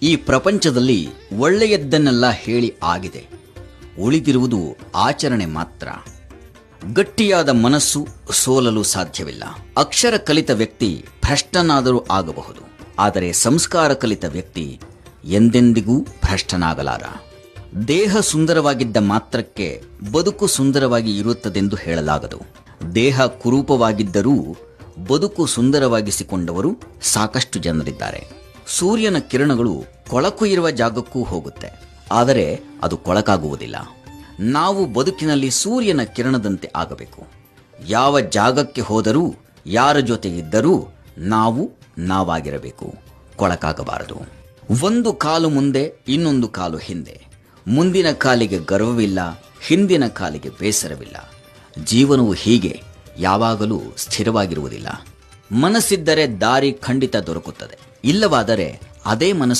ಈ ಪ್ರಪಂಚದಲ್ಲಿ ಒಳ್ಳೆಯದ್ದನ್ನೆಲ್ಲ ಹೇಳಿ ಆಗಿದೆ, ಉಳಿದಿರುವುದು ಆಚರಣೆ ಮಾತ್ರ. ಗಟ್ಟಿಯಾದ ಮನಸ್ಸು ಸೋಲಲು ಸಾಧ್ಯವಿಲ್ಲ. ಅಕ್ಷರ ಕಲಿತ ವ್ಯಕ್ತಿ ಭ್ರಷ್ಟನಾದರೂ ಆಗಬಹುದು, ಆದರೆ ಸಂಸ್ಕಾರ ಕಲಿತ ವ್ಯಕ್ತಿ ಎಂದೆಂದಿಗೂ ಭ್ರಷ್ಟನಾಗಲಾರ. ದೇಹ ಸುಂದರವಾಗಿದ್ದ ಮಾತ್ರಕ್ಕೆ ಬದುಕು ಸುಂದರವಾಗಿ ಇರುತ್ತದೆಂದು ಹೇಳಲಾಗದು. ದೇಹ ಕುರೂಪವಾಗಿದ್ದರೂ ಬದುಕು ಸುಂದರವಾಗಿಸಿಕೊಂಡವರು ಸಾಕಷ್ಟು ಜನರಿದ್ದಾರೆ. ಸೂರ್ಯನ ಕಿರಣಗಳು ಕೊಳಕು ಇರುವ ಜಾಗಕ್ಕೂ ಹೋಗುತ್ತೆ, ಆದರೆ ಅದು ಕೊಳಕಾಗುವುದಿಲ್ಲ. ನಾವು ಬದುಕಿನಲ್ಲಿ ಸೂರ್ಯನ ಕಿರಣದಂತೆ ಆಗಬೇಕು. ಯಾವ ಜಾಗಕ್ಕೆ ಹೋದರೂ, ಯಾರ ಜೊತೆ ಇದ್ದರೂ ನಾವು ನಾವಾಗಿರಬೇಕು, ಕೊಳಕಾಗಬಾರದು. ಒಂದು ಕಾಲು ಮುಂದೆ, ಇನ್ನೊಂದು ಕಾಲು ಹಿಂದೆ. ಮುಂದಿನ ಕಾಲಿಗೆ ಗರ್ವವಿಲ್ಲ, ಹಿಂದಿನ ಕಾಲಿಗೆ ಬೇಸರವಿಲ್ಲ. ಜೀವನವು ಹೀಗೆ ಯಾವಾಗಲೂ ಸ್ಥಿರವಾಗಿರುವುದಿಲ್ಲ. ಮನಸ್ಸಿದ್ದರೆ ದಾರಿ ಖಂಡಿತ ದೊರಕುತ್ತದೆ, ಇಲ್ಲವಾದರೆ ಅದೇ ಮನಸ್ಸು